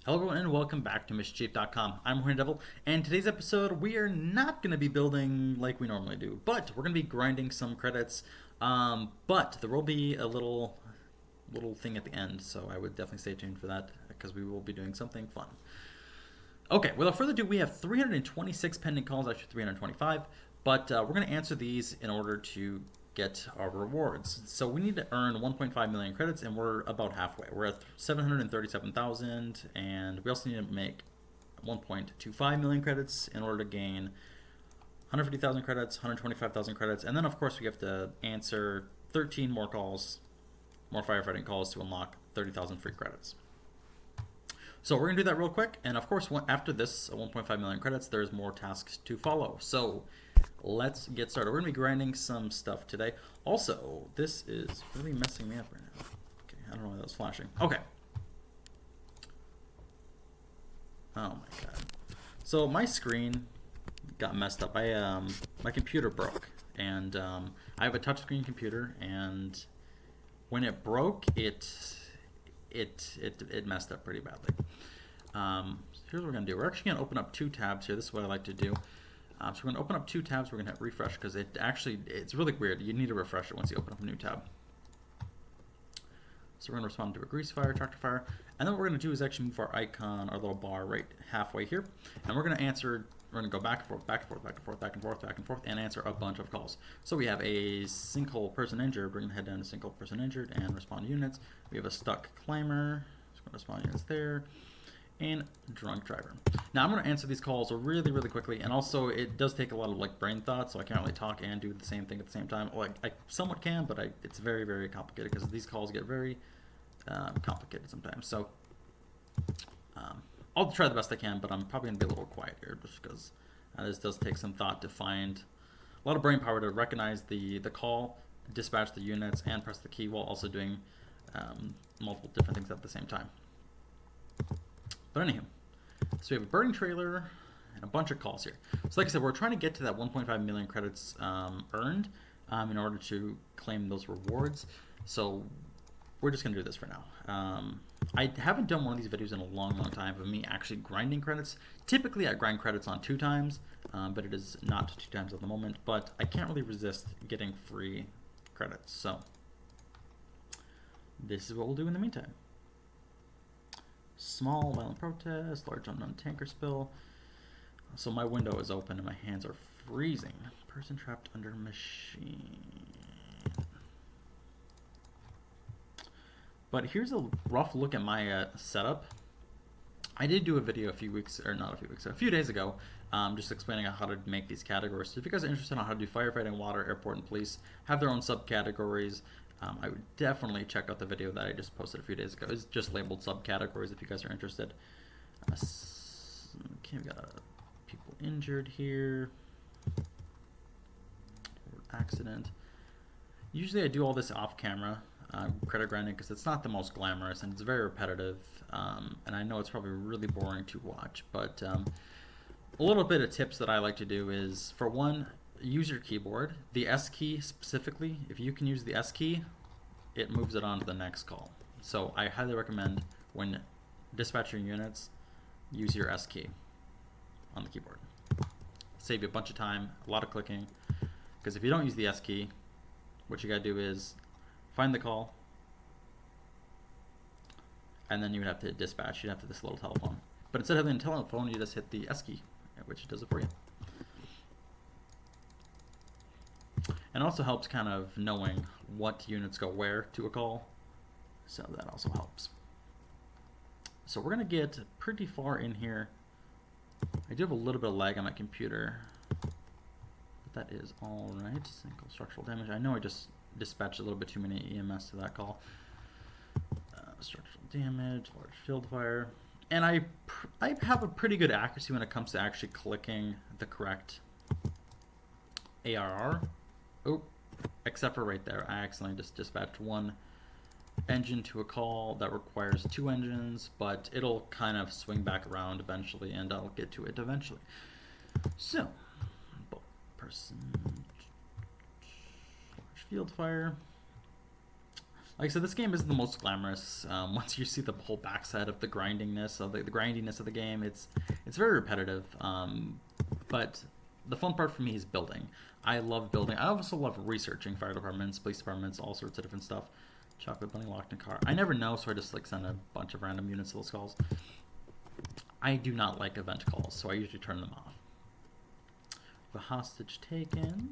Hello everyone and welcome back to MissionChief.com. I'm Horny Devil, and today's episode we are not going to be building like we normally do, but we're going to be grinding some credits. But there will be a little thing at the end, so I would definitely stay tuned for that because we will be doing something fun. Okay, without further ado, we have 326 pending calls, actually 325, but we're going to answer these in order to get our rewards. So we need to earn 1.5 million credits, and we're about halfway. We're at 737,000, and we also need to make 1.25 million credits in order to gain 150,000 credits, 125,000 credits, and then of course we have to answer 13 more calls, more firefighting calls to unlock 30,000 free credits. So we're going to do that real quick, and of course after this 1.5 million credits, there's more tasks to follow. So let's get started. We're going to be grinding some stuff today. Also, this is really messing me up right now. Okay, I don't know why that was flashing. Okay. Oh my god. So my screen got messed up. My computer broke, and I have a touchscreen computer, and when it broke, it messed up pretty badly. So here's what we're gonna do. We're actually gonna open up two tabs here. This is what I like to do. So we're gonna open up two tabs. We're gonna hit refresh because it's really weird. You need to refresh it once you open up a new tab. So we're gonna respond to a grease fire, tractor fire, and then what we're gonna do is actually move our icon, our little bar right halfway here, and we're gonna answer. We're gonna go back and forth, back and forth, back and forth, back and forth, back and forth, and answer a bunch of calls. So we have a sinkhole person injured. We're gonna head down to sinkhole person injured and respond to units. We have a stuck climber. So we're gonna respond to units there. And drunk driver. Now I'm going to answer these calls really quickly, and also it does take a lot of like brain thought, so I can't really talk and do the same thing at the same time. Like I somewhat can, but it's very complicated because these calls get very complicated sometimes. So I'll try the best I can, but I'm probably going to be a little quiet here just because this does take some thought to find a lot of brain power to recognize the call, dispatch the units, and press the key while also doing multiple different things at the same time. But anywho, so we have a burning trailer and a bunch of calls here. So like I said, we're trying to get to that 1.5 million credits earned in order to claim those rewards. So we're just going to do this for now. I haven't done one of these videos in a long time of me actually grinding credits. Typically I grind credits on 2 times, but it is not 2 times at the moment. But I can't really resist getting free credits. So this is what we'll do in the meantime. Small violent protest, large unknown tanker spill. So my window is open and my hands are freezing. Person trapped under machine. But here's a rough look at my setup. I did do a video a few days ago, just explaining how to make these categories. So if you guys are interested in how to do firefighting, water, airport, and police, have their own subcategories. I would definitely check out the video that I just posted a few days ago. It's just labeled subcategories if you guys are interested. Okay, we got people injured here. Accident. Usually I do all this off camera, credit grinding, because it's not the most glamorous and it's very repetitive. And I know it's probably really boring to watch, but a little bit of tips that I like to do is, for one, use your keyboard. The S key specifically, if you can use the S key, it moves it on to the next call. So I highly recommend when dispatching units, use your S key on the keyboard. Save you a bunch of time, a lot of clicking, because if you don't use the S key, what you gotta do is find the call, and then you would have to dispatch. You'd have to hit this little telephone. But instead of hitting the telephone, you just hit the S key, which does it for you. And also helps kind of knowing what units go where to a call. So that also helps. So we're going to get pretty far in here. I do have a little bit of lag on my computer, but that is all right. Single structural damage. I know I just dispatched a little bit too many EMS to that call. Structural damage, large field fire. And I have a pretty good accuracy when it comes to actually clicking the correct ARR. Oh, except for right there, I accidentally just dispatched one engine to a call that requires 2 engines, but it'll kind of swing back around eventually, and I'll get to it eventually. So, person, large field fire. Like I said, this game isn't the most glamorous. Once you see the whole backside of the grindiness of the grindiness of the game, it's very repetitive. But the fun part for me is building. I love building. I also love researching fire departments, police departments, all sorts of different stuff. Chocolate bunny locked in car. I never know, so I just like send a bunch of random units to those calls. I do not like event calls, so I usually turn them off. The hostage taken.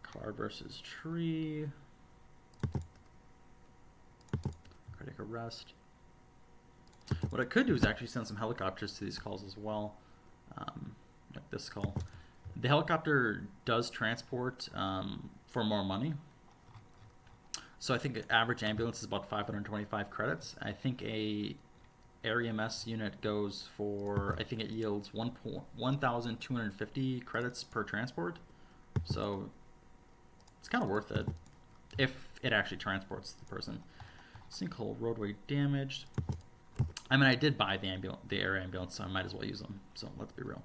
Car versus tree. Cardiac arrest. What I could do is actually send some helicopters to these calls as well. Like this call. The helicopter does transport for more money. So I think an average ambulance is about 525 credits. I think a Area MS unit goes for, I think it yields 1,250 credits per transport. So it's kind of worth it if it actually transports the person. Sinkhole, roadway damaged. I mean, I did buy the air ambulance, so I might as well use them. So let's be real.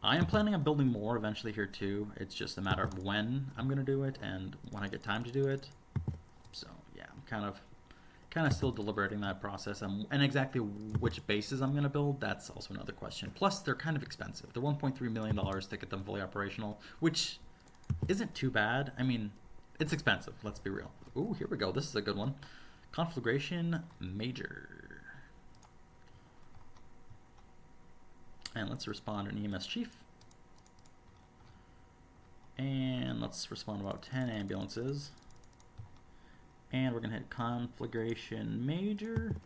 I am planning on building more eventually here too. It's just a matter of when I'm gonna do it and when I get time to do it. So yeah, I'm kind of still deliberating that process, and exactly which bases I'm gonna build. That's also another question. Plus, they're kind of expensive. They're $1.3 million to get them fully operational, which isn't too bad. I mean, it's expensive. Let's be real. Ooh, here we go. This is a good one. Conflagration Major. And let's respond an EMS chief. And let's respond about 10 ambulances. And we're gonna hit conflagration major.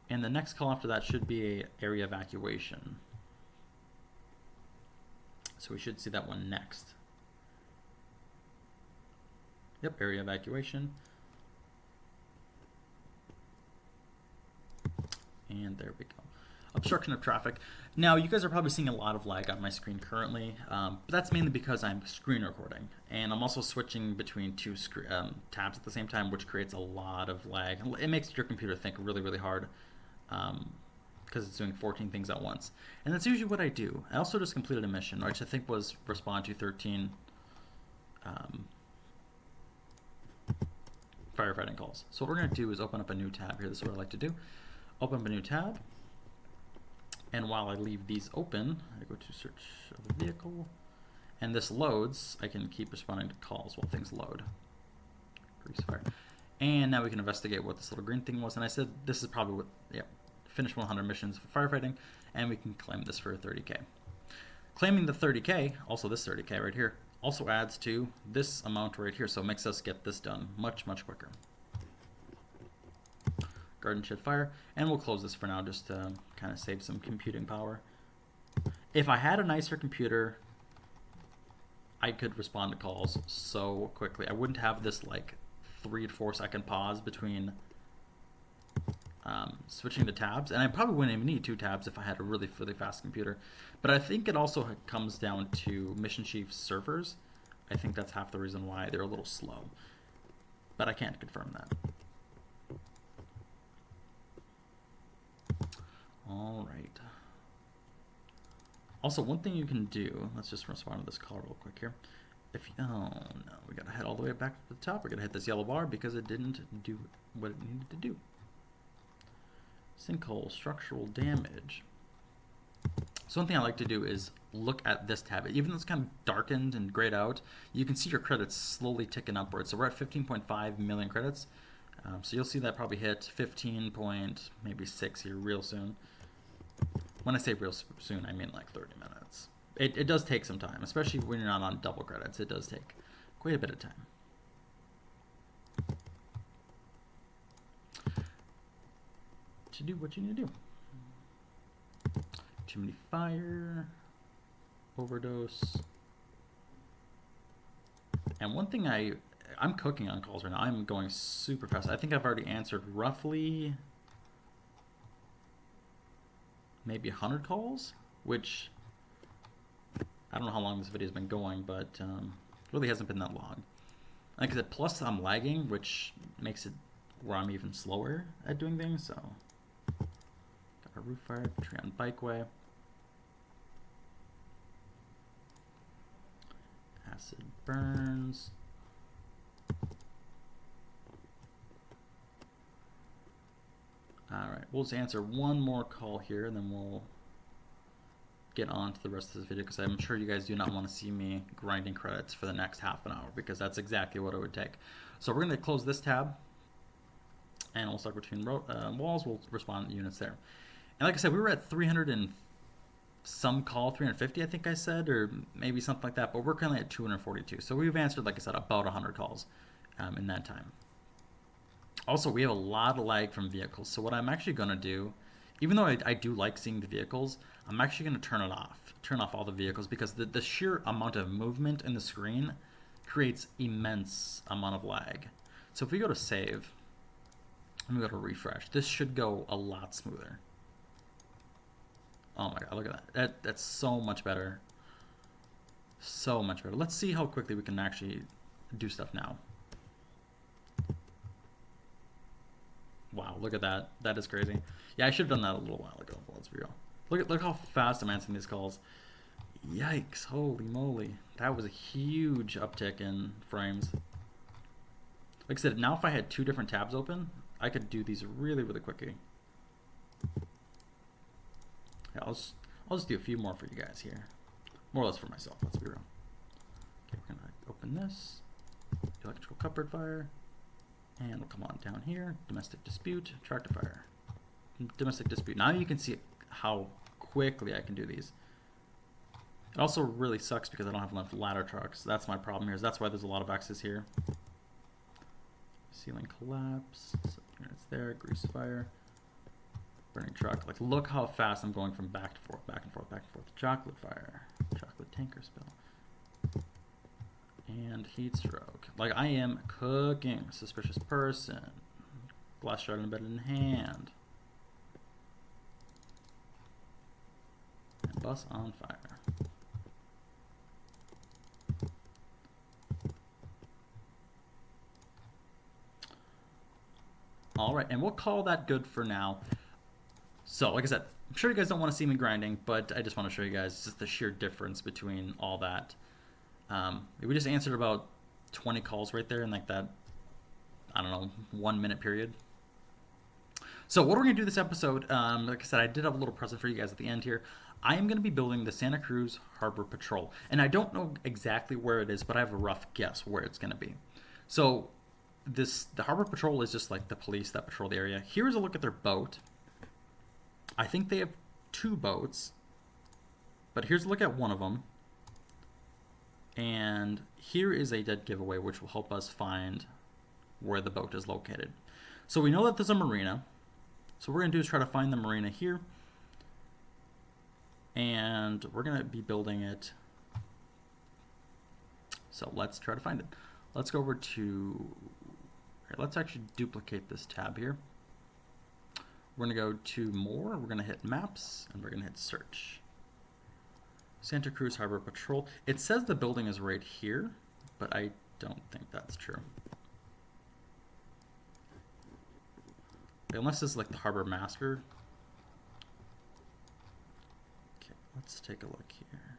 And the next call after that should be a area evacuation. So we should see that one next. Yep, area evacuation. And there we go. Obstruction of traffic. Now, you guys are probably seeing a lot of lag on my screen currently, but that's mainly because I'm screen recording, and I'm also switching between two tabs at the same time, which creates a lot of lag. It makes your computer think really, really hard, because it's doing 14 things at once. And that's usually what I do. I also just completed a mission, which I think was respond to 13 firefighting calls. So what we're going to do is open up a new tab here. This is what I like to do. Open up a new tab. And while I leave these open, I go to search of the vehicle, and this loads. I can keep responding to calls while things load. Grease fire. And now we can investigate what this little green thing was. And I said this is probably what, yeah, finish 100 missions for firefighting, and we can claim this for 30K. Claiming the 30K, also this 30K right here, also adds to this amount right here, so it makes us get this done much, much quicker. Garden shed fire, and we'll close this for now just to kind of save some computing power. If I had a nicer computer, I could respond to calls so quickly. I wouldn't have this like 3 to 4 second pause between switching to tabs, and I probably wouldn't even need 2 tabs if I had a really, really fast computer. But I think it also comes down to Mission Chief's servers. I think that's half the reason why they're a little slow, but I can't confirm that. All right. Also, one thing you can do, let's just respond to this call real quick here. Oh no, we gotta head all the way back to the top. We're gonna hit this yellow bar because it didn't do what it needed to do. Sinkhole, structural damage. So one thing I like to do is look at this tab. Even though it's kind of darkened and grayed out, you can see your credits slowly ticking upwards. So we're at 15.5 million credits. So you'll see that probably hit 15.6 here real soon. When I say real soon, I mean like 30 minutes. It does take some time, especially when you're not on double credits. It does take quite a bit of time. To do what you need to do. Too many fire, overdose. And one thing I'm cooking on calls right now. I'm going super fast. I think I've already answered roughly maybe 100 calls, which I don't know how long this video has been going, but it really hasn't been that long. Like I said, plus I'm lagging, which makes it where I'm even slower at doing things. So got a roof fire, tree on bikeway. Acid burns. Alright, we'll just answer one more call here and then we'll get on to the rest of this video because I'm sure you guys do not want to see me grinding credits for the next half an hour because that's exactly what it would take. So we're going to close this tab and we'll select between walls. We'll respond to units there. And like I said, we were at 300 and some call, 350 I think I said, or maybe something like that, but we're currently at 242. So we've answered, like I said, about 100 calls in that time. Also, we have a lot of lag from vehicles. So what I'm actually going to do, even though I do like seeing the vehicles, I'm actually going to turn it off. Turn off all the vehicles because the sheer amount of movement in the screen creates immense amount of lag. So if we go to save, and we go to refresh, this should go a lot smoother. Oh my god, look at that. That's so much better. So much better. Let's see how quickly we can actually do stuff now. Wow, look at that. That is crazy. Yeah, I should have done that a little while ago. Let's be real. Look how fast I'm answering these calls. Yikes, holy moly. That was a huge uptick in frames. Like I said, now if I had two different tabs open, I could do these really, really quickly. Yeah, I'll just do a few more for you guys here. More or less for myself, let's be real. Okay, we're gonna open this. Electrical cupboard fire. And we'll come on down here. Domestic dispute, tractor fire. Domestic dispute. Now you can see how quickly I can do these. It also really sucks because I don't have enough ladder trucks. That's my problem here. That's why there's a lot of X's here. Ceiling collapse. Units there. Grease fire. Burning truck. Like, look how fast I'm going from back and forth, back and forth, back and forth. Chocolate fire. Chocolate tanker spill. And heat stroke. Like, I am cooking. Suspicious person. Glass shard embedded in hand. And bus on fire. Alright, and we'll call that good for now. So, like I said, I'm sure you guys don't want to see me grinding, but I just want to show you guys just the sheer difference between all that. We just answered about 20 calls right there in like that, I don't know, 1 minute period. So what we're going to do this episode, like I said, I did have a little present for you guys at the end here. I am going to be building the Santa Cruz Harbor Patrol. And I don't know exactly where it is, but I have a rough guess where it's going to be. So the Harbor Patrol is just like the police that patrol the area. Here's a look at their boat. I think they have 2 boats, but here's a look at one of them. And here is a dead giveaway, which will help us find where the boat is located. So we know that there's a marina. So what we're going to do is try to find the marina here. And we're going to be building it. So let's try to find it. Let's go over to... let's actually duplicate this tab here. We're going to go to more. We're going to hit maps. And we're going to hit search. Santa Cruz Harbor Patrol. It says the building is right here, but I don't think that's true. Unless this is like the harbor master. Okay, let's take a look here.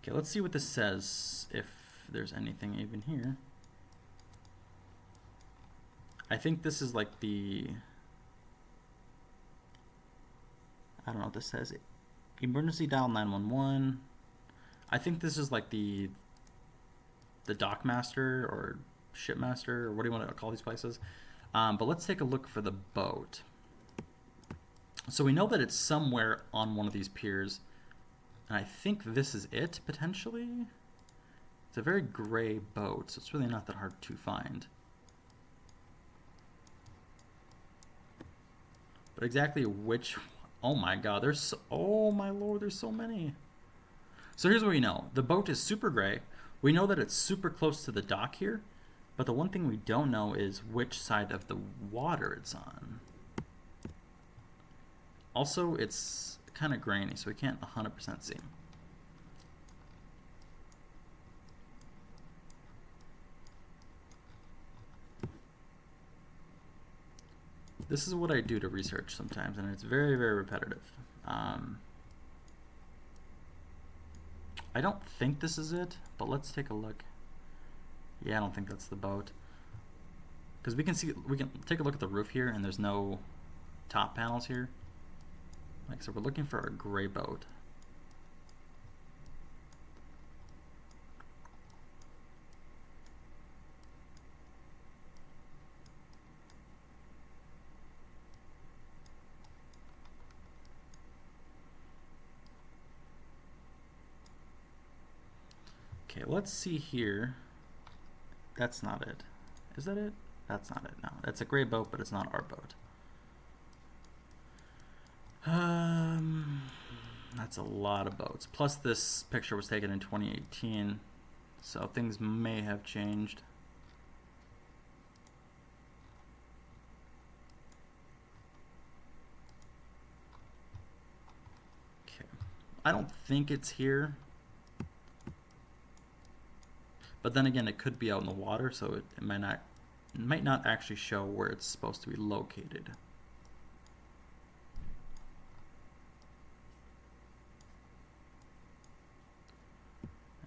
Okay, let's see what this says, if there's anything even here. I think this is like the... I don't know what this says. Emergency dial 911. I think this is like the dock master or ship master, or what do you want to call these places? But let's take a look for the boat. So we know that it's somewhere on one of these piers. And I think this is it, potentially. It's a very gray boat, so it's really not that hard to find. But exactly which... Oh my god, there's so, oh my lord, there's so many. So here's what we know. The boat is super gray. We know that it's super close to the dock here, but the one thing we don't know is which side of the water it's on. Also, it's kind of grainy, so we can't 100% see. This is what I do to research sometimes, and it's very, very repetitive. Um, I don't think this is it, but let's take a look. Yeah, I don't think that's the boat. Because we can take a look at the roof here, and there's no top panels here. Like, so we're looking for a gray boat. Okay, let's see here. That's not it. Is that it? That's not it. No, that's a gray boat, but it's not our boat. That's a lot of boats. Plus, this picture was taken in 2018, so things may have changed. Okay, I don't think it's here. But then again, it could be out in the water, so it might not actually show where it's supposed to be located.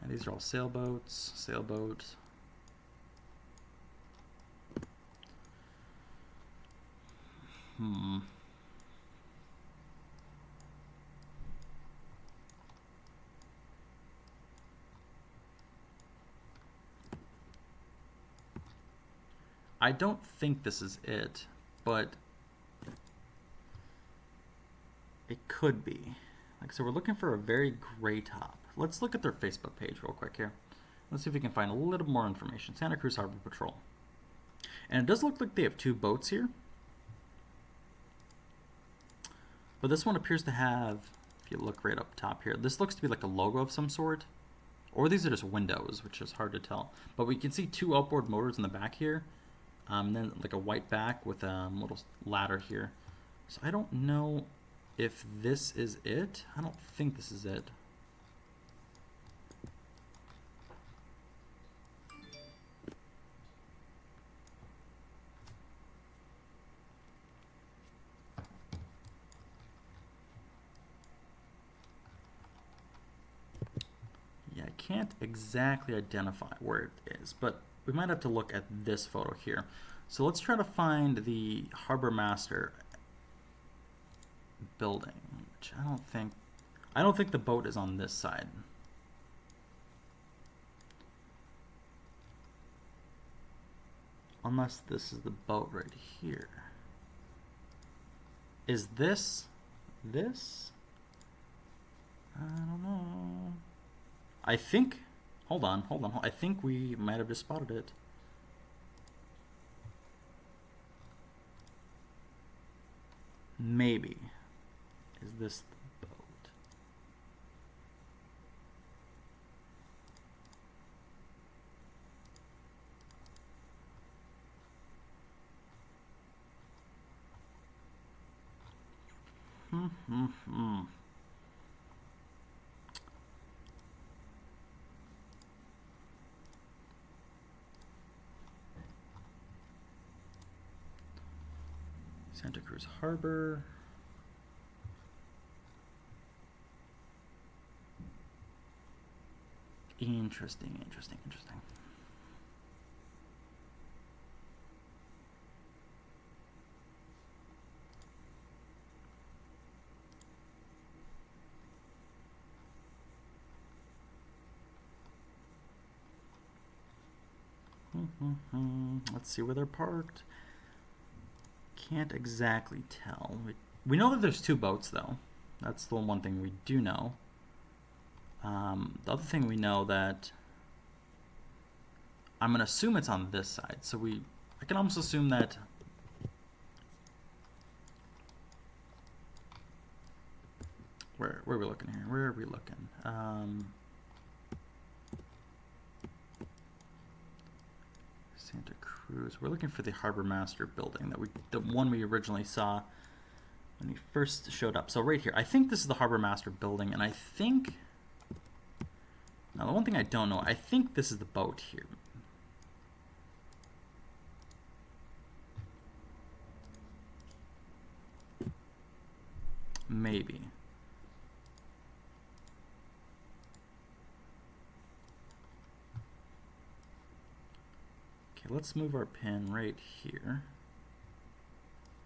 And these are all sailboats, sailboats. I don't think this is it, but it could be. Like, so we're looking for a very gray top. Let's look at their Facebook page real quick here. Let's see if we can find a little more information. Santa Cruz Harbor Patrol. And it does look like they have 2 boats here. But this one appears to have, if you look right up top here, this looks to be like a logo of some sort. Or these are just windows, which is hard to tell. But we can see 2 outboard motors in the back here. And then like a white back with a little ladder here. So I don't know if this is it. I don't think this is it. Yeah, I can't exactly identify where it is, but we might have to look at this photo here. So let's try to find the Harbor Master building, which I don't think the boat is on this side. Unless this is the boat right here. Is this? I don't know. I think, hold on. I think we might have just spotted it. Maybe. Is this the boat? Santa Cruz Harbor. Interesting. Let's see where they're parked. Can't exactly tell. We know that there's 2 boats, though. That's the one thing we do know. The other thing we know that I'm gonna assume it's on this side. So I can almost assume that where are we looking here? Where are we looking? Santa Cruz. We're looking for the Harbor Master building the one we originally saw when we first showed up. So right here, I think this is the Harbor Master building, and I think. Now the one thing I don't know, I think this is the boat here. Maybe. Okay, let's move our pin right here.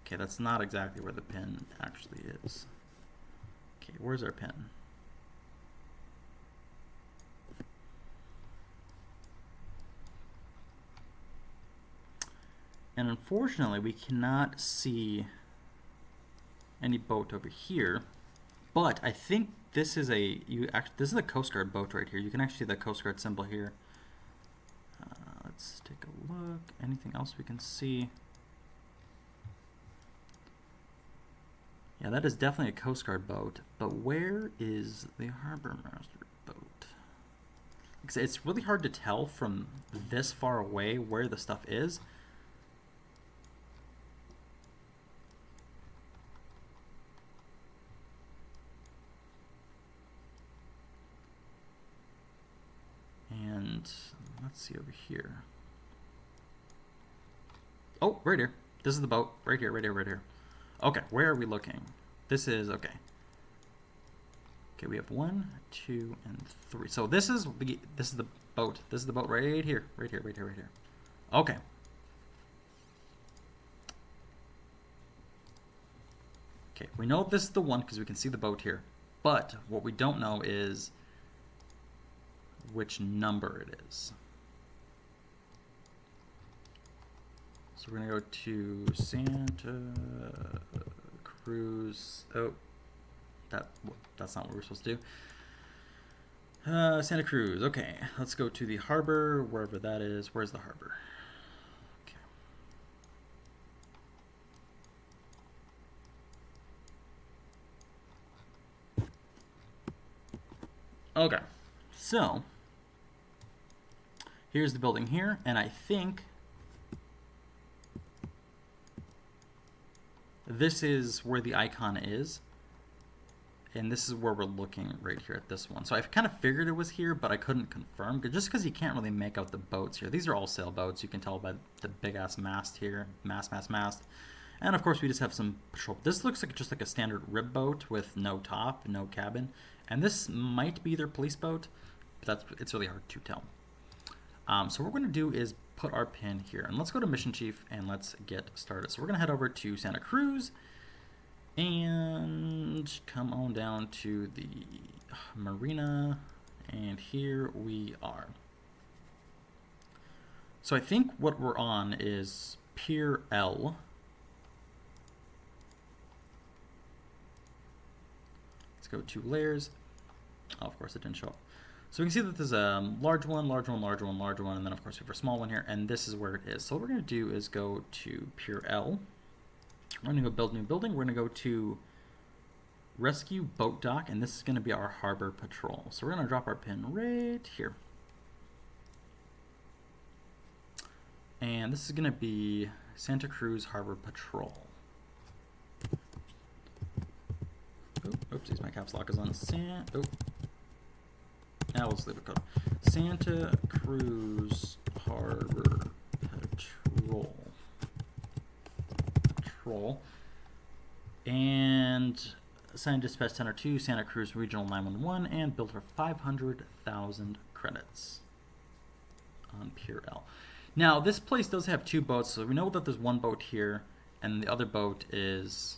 Okay, that's not exactly where the pin actually is. Okay, where's our pin? And unfortunately, we cannot see any boat over here. But I think this is this is a Coast Guard boat right here. You can actually see the Coast Guard symbol here. Let's take a look. Anything else we can see? Yeah, that is definitely a Coast Guard boat. But where is the Harbor Master boat? It's really hard to tell from this far away where the stuff is. And let's see over here. Oh, right here. This is the boat. Right here, right here, right here. Okay, where are we looking? This is, okay. Okay, we have 1, 2, and 3. So this is the boat. This is the boat right here. Right here, right here, right here. Okay. Okay, we know this is the one because we can see the boat here. But what we don't know is which number it is. So we're gonna go to Santa Cruz. Oh, that's not what we're supposed to do. Santa Cruz. Okay, let's go to the harbor, wherever that is. Where's the harbor? Okay. Okay. So here's the building here, and I think this is where the icon is, and this is where we're looking right here at this one. So I kind of figured it was here, but I couldn't confirm, just because you can't really make out the boats here. These are all sailboats. You can tell by the big-ass mast here. Mast. And of course we just have some patrol. This looks like just like a standard rib boat with no top, no cabin. And this might be their police boat, but it's really hard to tell. So what we're going to do is put our pin here. And let's go to Mission Chief and let's get started. So we're going to head over to Santa Cruz and come on down to the marina. And here we are. So I think what we're on is Pier L. Let's go to layers. Oh, of course it didn't show up. So we can see that there's a large one, and then of course we have a small one here, and this is where it is. So what we're going to do is go to Pier L. We're going to go build new building. We're going to go to Rescue Boat Dock, and this is going to be our harbor patrol. So we're going to drop our pin right here. And this is going to be Santa Cruz Harbor Patrol. Oopsies, my caps lock is on. Now let's leave a code. Santa Cruz Harbor Patrol. And assign dispatch center to Santa Cruz Regional 911 and build for 500,000 credits on Pier L. Now this place does have 2 boats, so we know that there's one boat here, and the other boat is,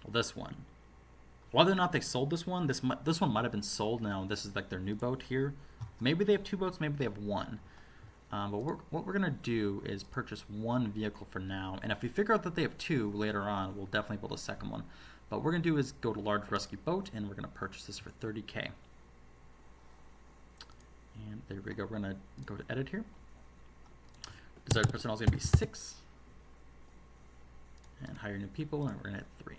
well, this one. Whether or not they sold this one, this one might have been sold now. This is like their new boat here. Maybe they have 2 boats, maybe they have 1. But what we're going to do is purchase 1 vehicle for now. And if we figure out that they have 2 later on, we'll definitely build a second one. But what we're going to do is go to large rescue boat, and we're going to purchase this for 30K. And there we go. We're going to go to edit here. Desired personnel is going to be 6. And hire new people, and we're going to hit 3.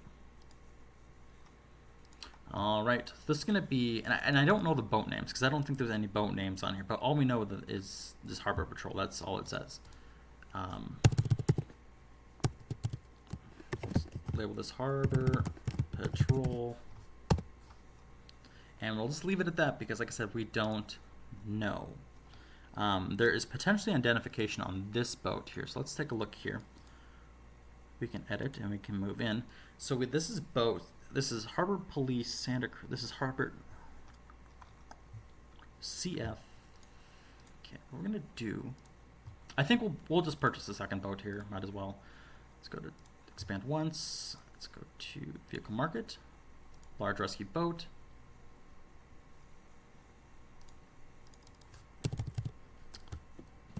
All right, this is going to be, and I don't know the boat names because I don't think there's any boat names on here, but all we know is this Harbor Patrol. That's all it says. Let's label this Harbor Patrol, and we'll just leave it at that because, like I said, we don't know. There is potentially identification on this boat here, so let's take a look here. We can edit and we can move in. So this is both. This is Harbor Police Santa Cruz. This is Harbor CF. Okay, what we're gonna do. I think we'll just purchase a second boat here. Might as well. Let's go to expand once. Let's go to vehicle market, large rescue boat.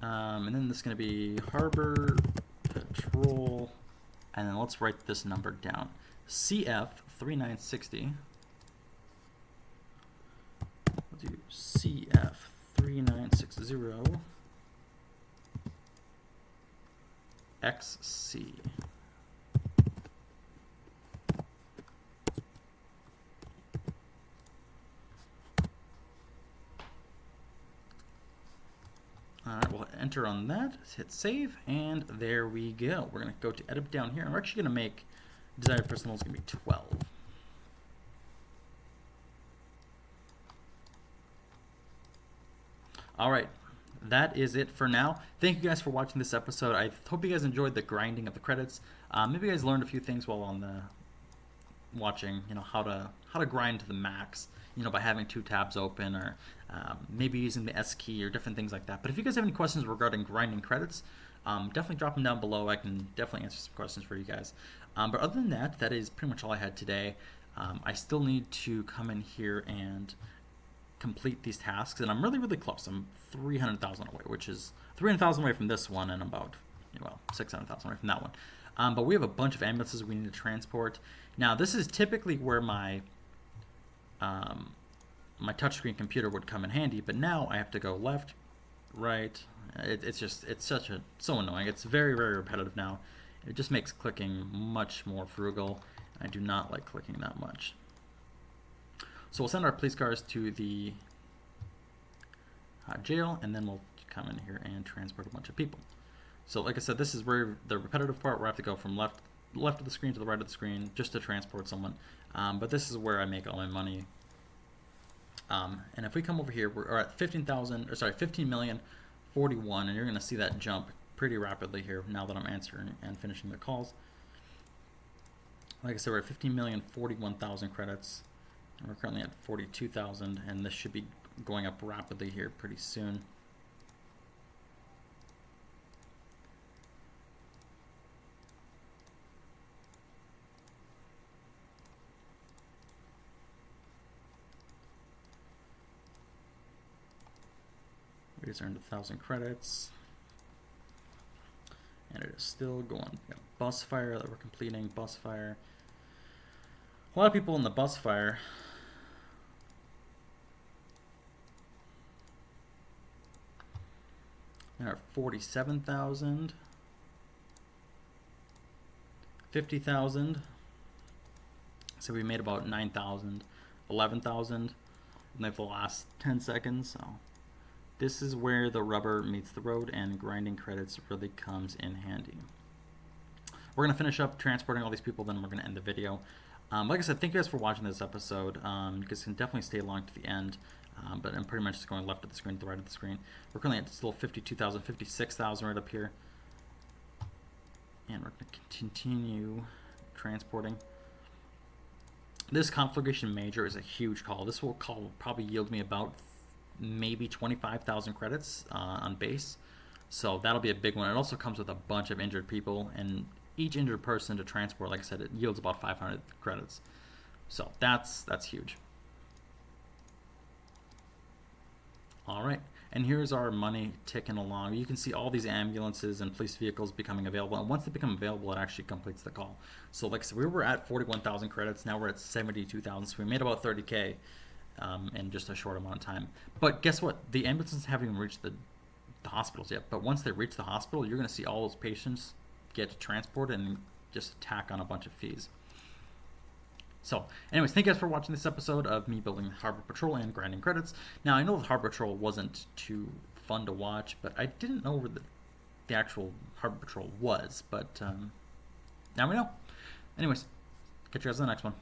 And then this is going to be harbor patrol, and then let's write this number down. CF 3960. We'll do CF 3960 XC. Alright, we'll enter on that, hit save, and there we go. We're going to go to edit down here, and we're actually going to make desired personnel is going to be 12. Alright, that is it for now. Thank you guys for watching this episode. I hope you guys enjoyed the grinding of the credits. Maybe you guys learned a few things while on the watching, how to grind to the max, by having 2 tabs open, or maybe using the S key or different things like that. But if you guys have any questions regarding grinding credits, definitely drop them down below. I can definitely answer some questions for you guys. But other than that, that is pretty much all I had today. I still need to come in here and complete these tasks, and I'm really, really close. I'm 300,000 away, which is 300,000 away from this one, and about 600,000 away from that one. But we have a bunch of ambulances we need to transport. Now, this is typically where my my touchscreen computer would come in handy, but now I have to go left, right. It's so annoying. It's very, very repetitive now. It just makes clicking much more frugal. I do not like clicking that much. So we'll send our police cars to the jail, and then we'll come in here and transport a bunch of people. So like I said, this is where the repetitive part, where I have to go from left of the screen to the right of the screen just to transport someone. But this is where I make all my money. And if we come over here, we're at 15,041,041, and you're going to see that jump pretty rapidly here now that I'm answering and finishing the calls. Like I said, we're at 15,041,000 credits, and we're currently at 42,000, and this should be going up rapidly here pretty soon. We just earned 1,000 credits, and it is still going. We got bus fire that we're completing. Bus fire. A lot of people in the bus fire. There are 47,000, 50,000. So we made about 9,000, 11,000 in like the last 10 seconds. So this is where the rubber meets the road, and grinding credits really comes in handy. We're going to finish up transporting all these people, then we're going to end the video. Like I said, thank you guys for watching this episode. You guys can definitely stay along to the end, but I'm pretty much just going left of the screen to the right of the screen. We're currently at still 52,000, 56,000 right up here. And we're going to continue transporting. This conflagration major is a huge call. This call will probably yield me about maybe 25,000 credits on base. So that'll be a big one. It also comes with a bunch of injured people, and each injured person to transport, like I said, it yields about 500 credits. So that's huge. All right, and here's our money ticking along. You can see all these ambulances and police vehicles becoming available, and once they become available, it actually completes the call. So like I said, we were at 41,000 credits, now we're at 72,000, so we made about 30K in just a short amount of time. But guess what? The ambulances haven't even reached the hospitals yet, but once they reach the hospital, you're going to see all those patients get transported and just tack on a bunch of fees. So anyways, thank you guys for watching this episode of me building Harbor Patrol and grinding credits. Now, I know the Harbor Patrol wasn't too fun to watch, but I didn't know where the actual Harbor Patrol was, but now we know. Anyways, catch you guys in the next one.